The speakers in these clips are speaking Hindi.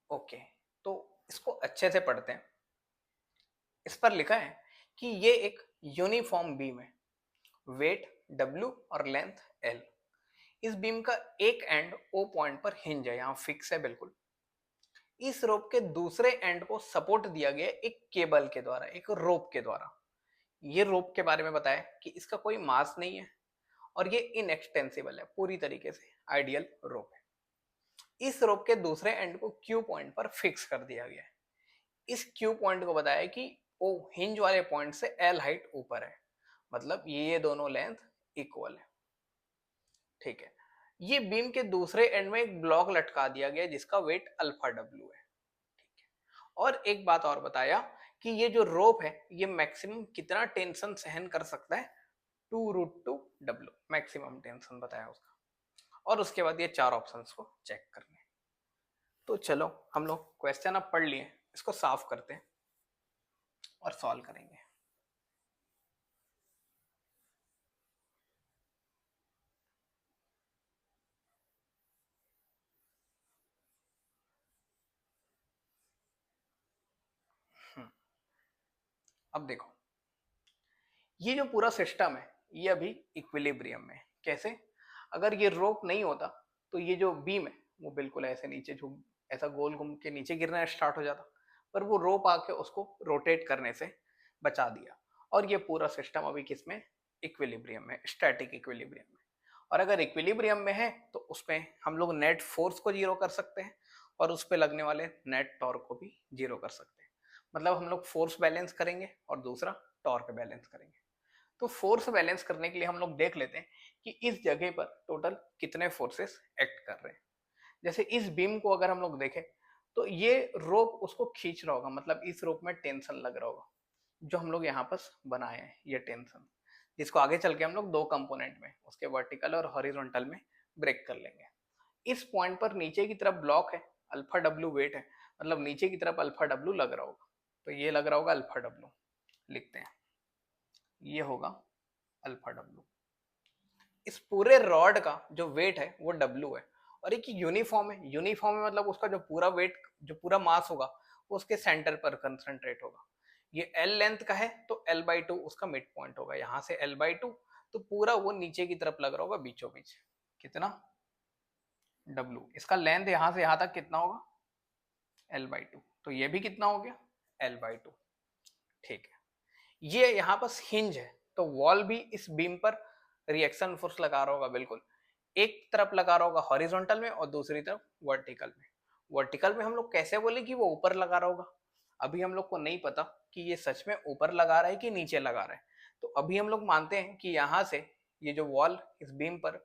ओके, तो इसको अच्छे से पढ़ते हैं। इस पर लिखा है कि ये एक यूनिफॉर्म बीम है, वेट W और लेंथ L। इस बीम का एक एंड O पॉइंट पर हिंज है, यहाँ फिक्स है बिल्कुल। इस रोप के दूसरे एंड को सपोर्ट दिया गया है एक केबल के द्वारा, एक रोप के द्वारा। ये रोप के बारे में बताया कि इसका कोई मास नहीं है और ये इनएक्सटेंसिबल है, पूरी तरीके से आइडियल रोप है। इस रोप के दूसरे एंड को Q पॉइंट पर फिक्स कर दिया गया है। इस Q पॉइंट को बताया कि O हिंज वाले पॉइंट से L हाइट ऊपर है, मतलब ये दोनों लेंथ इक्वल है। ठीक है, ये बीम के दूसरे एंड में एक ब्लॉक लटका दिया गया जिसका वेट अल्फा डब्ल्यू है। ठीक है, और एक बात और बताया कि ये जो रोप है ये मैक्सिमम कितना टेंशन सहन कर सकता है, 2√2 W मैक्सिमम टेंशन बताया उसका। और उसके बाद ये चार ऑप्शंस को चेक करने। तो चलो हम लोग क्वेश्चन अब पढ़ लिए, इसको साफ करते हैं और सॉल्व करेंगे। अब देखो, ये जो पूरा सिस्टम है ये अभी इक्विलिब्रियम में है। कैसे? अगर ये रोप नहीं होता तो ये जो बीम है वो बिल्कुल ऐसे नीचे झुक, ऐसा गोल घूम के नीचे गिरना स्टार्ट हो जाता, पर वो रोप आके उसको रोटेट करने से बचा दिया। और ये पूरा सिस्टम अभी किस में? इक्विलिब्रियम में, स्टैटिक इक्विलिब्रियम में। और अगर इक्विलिब्रियम में है तो उसमें हम लोग नेट फोर्स को जीरो कर सकते हैं और उस पर लगने वाले नेट टॉर्क को भी जीरो कर सकते हैं। मतलब हम लोग फोर्स बैलेंस करेंगे और दूसरा टॉर्क बैलेंस करेंगे। तो फोर्स बैलेंस करने के लिए हम लोग देख लेते हैं कि इस जगह पर टोटल कितने फोर्सेस एक्ट कर रहे हैं। जैसे इस बीम को अगर हम लोग देखें तो ये रोप उसको खींच रहा होगा, मतलब इस रोप में टेंशन लग रहा होगा जो हम लोग यहाँ पर बनाए हैं, ये टेंशन जिसको आगे चल के हम लोग दो कंपोनेंट में, उसके वर्टिकल और हॉरिजॉन्टल में ब्रेक कर लेंगे। इस पॉइंट पर नीचे की तरफ ब्लॉक है, अल्फा डब्ल्यू वेट है, मतलब नीचे की तरफ अल्फा डब्ल्यू लग रहा होगा, तो ये लग रहा होगा अल्फा डब्ल्यू। लिखते हैं, ये होगा अल्फा डब्ल्यू। इस पूरे रॉड का जो वेट है वो डब्ल्यू है, और एक यूनिफॉर्म है। यूनिफॉर्म है मतलब उसका जो पूरा वेट, जो पूरा मास होगा वो उसके सेंटर पर कंसंट्रेट होगा। ये एल लेंथ का है तो L/2 उसका मिड पॉइंट होगा, यहाँ से L/2, तो पूरा वो नीचे की तरफ लग रहा होगा बीचों बीच। कितना? डब्ल्यू। इसका लेंथ यहाँ से यहाँ तक कितना होगा? L/2, तो ये भी कितना हो गया? L/2। ठीक है, ये यहाँ पर हिंज है तो वॉल भी इस बीम पर रिएक्शन फोर्स लगा रहा होगा, बिल्कुल एक तरफ लगा रहा होगा हॉरिजॉन्टल में और दूसरी तरफ वर्टिकल में। वर्टिकल में हम लोग कैसे बोले कि वो ऊपर लगा रहा होगा? अभी हम लोग को नहीं पता कि ये सच में ऊपर लगा रहा है कि नीचे लगा रहा है। तो अभी हम लोग मानते हैं कि यहाँ से ये जो वॉल इस बीम पर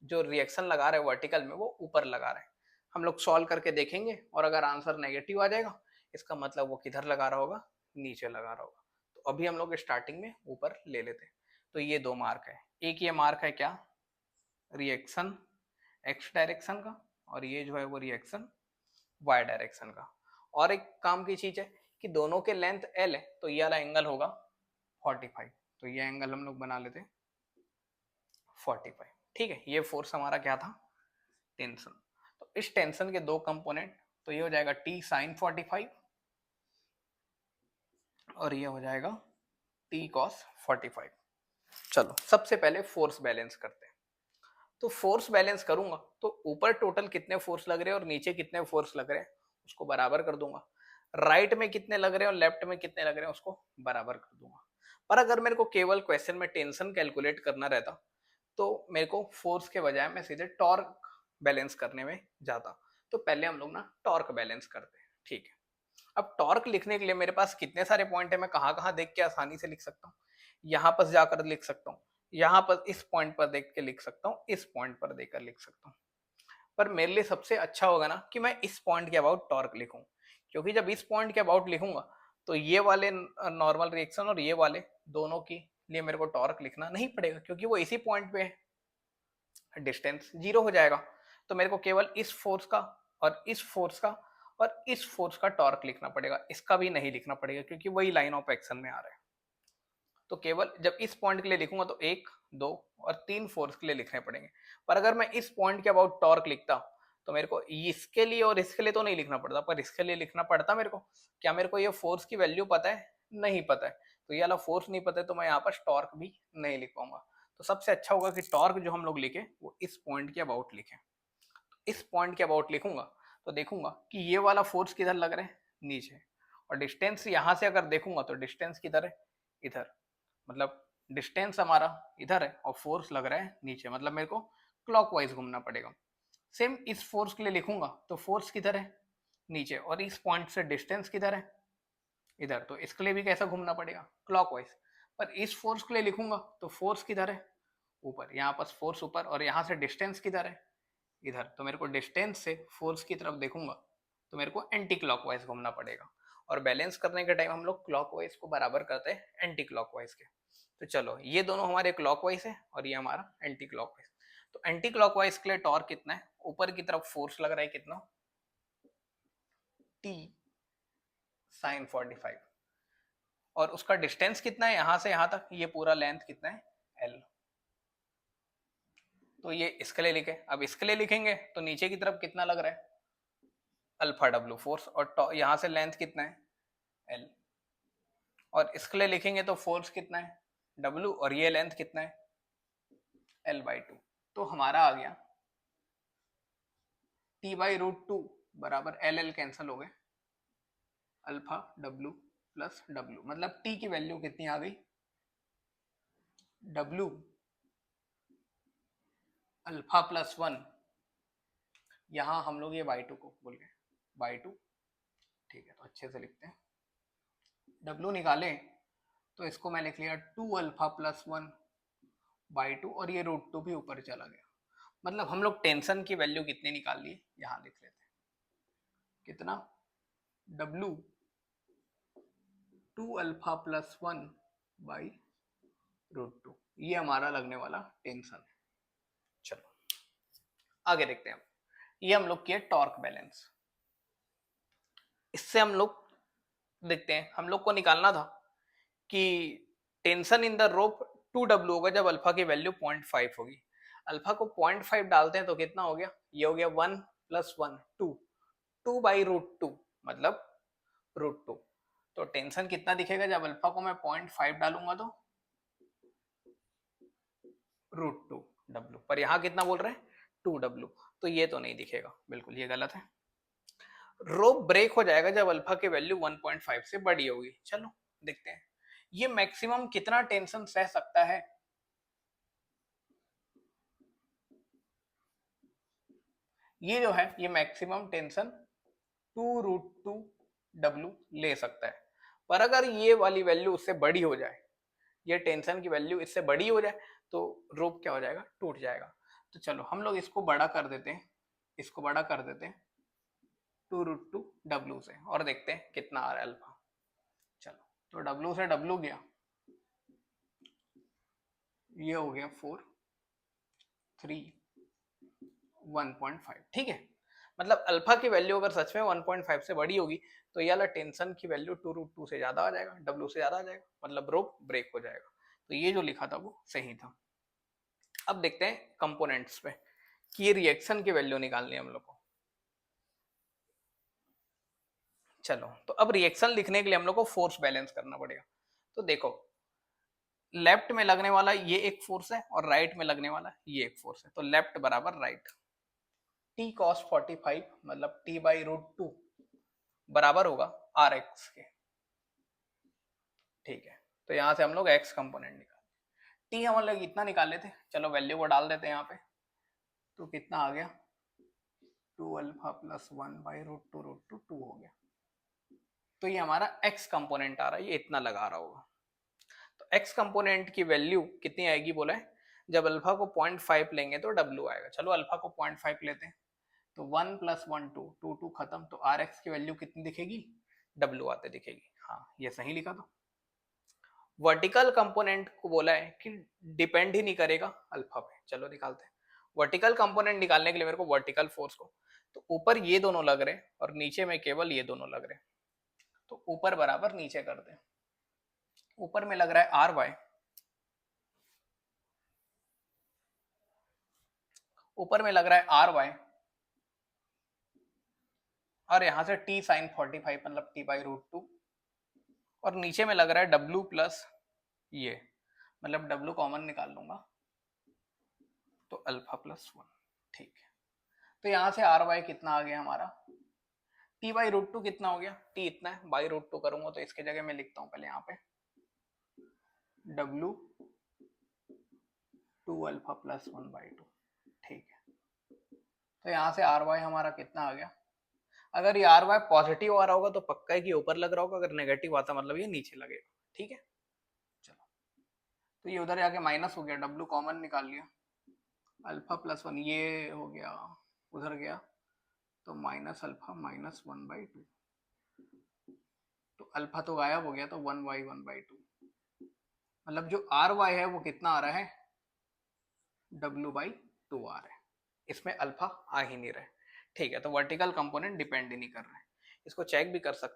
जो रिएक्शन लगा रहा है वर्टिकल में वो ऊपर लगा रहा है। हम लोग सॉल्व करके देखेंगे और अगर आंसर नेगेटिव आ जाएगा इसका मतलब वो किधर लगा रहा होगा? नीचे लगा रहा होगा। तो अभी हम लोग स्टार्टिंग में ऊपर ले लेते हैं। तो ये दो मार्क है, एक ये मार्क है क्या? रिएक्शन एक्स डायरेक्शन का, और ये जो है वो रिएक्शन वाई डायरेक्शन का। और एक काम की चीज है कि दोनों के लेंथ एल है तो ये वाला एंगल होगा 45, तो ये एंगल हम लोग बना लेते हैं 45। ठीक है, ये फोर्स हमारा क्या था? टेंशन। तो इस टेंशन के दो कंपोनेंट, तो ये हो जाएगा T sin 45 और ये हो जाएगा T cos 45। चलो सबसे पहले फोर्स बैलेंस करते हैं। तो फोर्स बैलेंस करूंगा तो ऊपर टोटल कितने फोर्स लग रहे हैं और नीचे कितने फोर्स लग रहे हैं उसको बराबर कर दूंगा। राइट में कितने लग रहे हैं और लेफ्ट में कितने लग रहे हैं उसको बराबर कर दूंगा। पर अगर मेरे को केवल क्वेश्चन में टेंशन कैलकुलेट करना रहता तो मेरे को फोर्स के बजाय मैं सीधे टॉर्क बैलेंस करने में जाता। तो पहले हम लोग ना टॉर्क बैलेंस करते हैं। ठीक है, अब टॉर्क लिखने के लिए मेरे पास कितने सारे पॉइंट है, मैं कहाँ कहाँ देख के आसानी से लिख सकता हूँ। यहाँ पर जाकर लिख सकता हूँ, यहाँ पर इस पॉइंट पर देख के लिख सकता हूँ, इस पॉइंट पर देखकर लिख सकता हूँ। पर मेरे लिए सबसे अच्छा होगा ना कि मैं इस पॉइंट के अबाउट टॉर्क लिखूं, क्योंकि जब इस पॉइंट के अबाउट लिखूंगा तो ये वाले नॉर्मल रिएक्शन और ये वाले दोनों के लिए मेरे को टॉर्क लिखना नहीं पड़ेगा क्योंकि वो इसी पॉइंट पे है, डिस्टेंस जीरो हो जाएगा। तो मेरे को केवल इस फोर्स का और इस फोर्स का और इस फोर्स का टॉर्क लिखना पड़ेगा, इसका भी नहीं लिखना पड़ेगा क्योंकि वही लाइन ऑफ एक्शन में आ रहा है। तो केवल जब इस पॉइंट के लिए लिखूंगा तो एक, दो और तीन फोर्स के लिए लिखने पड़ेंगे। पर अगर मैं इस पॉइंट के अबाउट टॉर्क लिखता तो मेरे को इसके लिए और इसके लिए तो नहीं लिखना पड़ता, पर इसके लिए लिखना पड़ता मेरे को। क्या मेरे को ये फोर्स की वैल्यू पता है? नहीं पता है। तो ये वाला फोर्स नहीं पता है, तो मैं यहाँ पर टॉर्क भी नहीं लिख पाऊंगा। तो सबसे अच्छा होगा कि टॉर्क जो हम लोग लिखे वो इस पॉइंट के अबाउट लिखें। इस पॉइंट के अबाउट लिखूंगा तो देखूंगा कि ये वाला फोर्स किधर लग रहा है, नीचे। और डिस्टेंस यहां से अगर देखूंगा तो डिस्टेंस किधर है, इधर। मतलब डिस्टेंस हमारा इधर है और फोर्स लग रहा है नीचे, मतलब मेरे को क्लॉकवाइज घूमना पड़ेगा। सेम इस फोर्स के लिए लिखूंगा तो फोर्स किधर है, नीचे। और इस पॉइंट से डिस्टेंस किधर है, इधर। तो इसके लिए भी कैसा घूमना पड़ेगा, क्लॉकवाइज। पर इस फोर्स के लिए लिखूंगा तो फोर्स किधर है, ऊपर। यहाँ पर फोर्स ऊपर, और यहाँ से डिस्टेंस किधर है, इधर। तो मेरे को डिस्टेंस से फोर्स की तरफ देखूंगा तो मेरे को एंटी क्लॉकवाइज घूमना पड़ेगा। और बैलेंस करने के टाइम हम लोग क्लॉकवाइज को बराबर करते हैं एंटी क्लॉकवाइज के। तो चलो, ये दोनों हमारे क्लॉकवाइज है और ये हमारा एंटी क्लॉकवाइज। तो एंटी क्लॉकवाइज के लिए टॉर्क कितना है, ऊपर की तरफ फोर्स लग रहा है कितना, टी साइन 45। और उसका डिस्टेंस कितना है यहां से यहां तक, ये पूरा लेंथ कितना है, एल। तो ये इसके लिए लिखे। अब इसके लिए लिखेंगे तो नीचे की तरफ कितना लग रहा है, अल्फा डब्ल्यू फोर्स। और यहां से लेंथ कितना है, एल। और इसके लिए लिखेंगे तो फोर्स कितना है, डब्ल्यू। और ये लेंथ कितना है, L/2। तो हमारा आ गया T/√2 बराबर L कैंसिल हो गए, अल्फा डब्ल्यू प्लस डब्ल्यू। मतलब T की वैल्यू कितनी आ गई, डब्ल्यू अल्फा प्लस 1। यहां हम लोग ये y2 को बोल गए, y2। ठीक है, तो अच्छे से लिखते हैं। डब्ल्यू निकाले तो इसको मैं लिख लिया 2 अल्फा प्लस 1 बाई 2, और ये √2 भी ऊपर चला गया। मतलब हम लोग टेंशन की वैल्यू कितनी निकाल ली, यहां लिख लेते हैं। कितना, डब्ल्यू 2 अल्फा प्लस 1 बाई √2। ये हमारा लगने वाला टेंशन है। चलो आगे देखते हैं। ये हम लोग किए टॉर्क बैलेंस। इससे हम लोग देखते हैं, हम लोग को निकालना था कि tension in the rope 2W होगा जब अल्फा की वैल्यू 0.5 होगी। अल्फा को 0.5 डालते हैं तो कितना हो गया, ये हो गया 1 प्लस 1 2, 2/√2 मतलब √2। तो टेंशन कितना दिखेगा जब अल्फा को मैं 0.5 डालूंगा तो √2W। पर यहाँ कितना बोल रहे हैं, 2W। तो ये तो नहीं दिखेगा, बिल्कुल ये गलत है। रोप ब्रेक हो जाएगा जब अल्फा की वैल्यू 1.5 से बड़ी होगी। चलो देखते हैं ये मैक्सिमम कितना टेंशन सह सकता है। ये जो है ये मैक्सिमम टेंशन 2√2W ले सकता है। पर अगर ये वाली वैल्यू उससे बड़ी हो जाए, ये टेंशन की वैल्यू इससे बड़ी हो जाए, तो रोप क्या हो जाएगा, टूट जाएगा। तो चलो हम लोग इसको बड़ा कर देते हैं, इसको बड़ा कर देते हैं 2√2W से, और देखते हैं कितना आ रहा है अल्फा। चलो, तो W से W गया, ये हो गया 4 3 1.5। ठीक है, मतलब अल्फा की वैल्यू अगर सच में 1.5 से बड़ी होगी तो ये वाला टेंशन की वैल्यू 2√2 से ज्यादा आ जाएगा, डब्ल्यू से ज्यादा आ जाएगा, मतलब रोप ब्रेक हो जाएगा। तो ये जो लिखा था वो सही था। अब देखते हैं कंपोनेंट्स पे कि ये रिएक्शन की वैल्यू निकालनी है हम लोग को। चलो, तो अब रिएक्शन लिखने के लिए हम लोग को फोर्स बैलेंस करना पड़ेगा। तो देखो, लेफ्ट में लगने वाला ये एक फोर्स है और राइट में लगने वाला ये एक फोर्स है। तो लेफ्ट बराबर राइट, टी कॉस 45 मतलब T/√2 बराबर होगा RX के। ठीक है, तो यहां से हम लोग एक्स कंपोनेंट निकाल, टी हम लोग इतना निकाल लेते। चलो वैल्यू को डाल देते हैं यहाँ पे। तो कितना आ गया, 2 अल्फा प्लस 1/√2 2 हो गया। तो ये हमारा एक्स कंपोनेंट आ रहा है, ये इतना लगा रहा होगा। तो एक्स कंपोनेंट की वैल्यू कितनी आएगी बोला है, जब अल्फा को 0.5 लेंगे तो डब्ल्यू आएगा। चलो अल्फा को 0.5 लेते हैं, तो 1 प्लस 1 2 2 2 खत्म। तो आर एक्स की वैल्यू कितनी दिखेगी, डब्ल्यू आते दिखेगी। हाँ, ये सही लिखा था। वर्टिकल कंपोनेंट को बोला है कि डिपेंड ही नहीं करेगा अल्फा पे। चलो निकालते हैं वर्टिकल कंपोनेंट। निकालने के लिए मेरे को वर्टिकल फोर्स को, तो ऊपर ये दोनों लग रहे हैं और नीचे में केवल ये दोनों लग रहे हैं। तो ऊपर बराबर नीचे कर दे। ऊपर में लग रहा है RY, ऊपर में लग रहा है RY और यहाँ से t साइन 45 मतलब t/√2, और नीचे में लग रहा है w प्लस ये, मतलब w कॉमन निकाल लूंगा तो अल्फा प्लस 1। ठीक है, तो यहाँ से आर वाई कितना आ गया हमारा, t/√2 कितना हो गया, t इतना है, बाई√2 करूंगा तो इसके जगह मैं लिखता हूँ पहले यहाँ पे w 2 अल्फा प्लस 1/2। ठीक है, तो यहाँ से आर वाई हमारा कितना आ गया, अगर ये आर वाई पॉजिटिव आ रहा होगा तो पक्का है कि ऊपर लग रहा होगा, अगर नेगेटिव आता मतलब ये नीचे लगेगा। ठीक है, चलो, तो ये उधर जाके माइनस हो गया, w कॉमन निकाल लिया, अल्फा प्लस 1 ये हो गया, उधर गया तो माइनस अल्फा माइनस 1/2, तो अल्फा तो गायब हो गया, तो 1/1/2, मतलब जो आर वाई है वो कितना आ रहा है, w/2 आ रहा है, इसमें अल्फा आ ही नहीं रहा है। ठीक है, तो वर्टिकल कंपोनेंट डिपेंड ही नहीं कर रहे हैं, इसको चेक भी कर सकते हैं।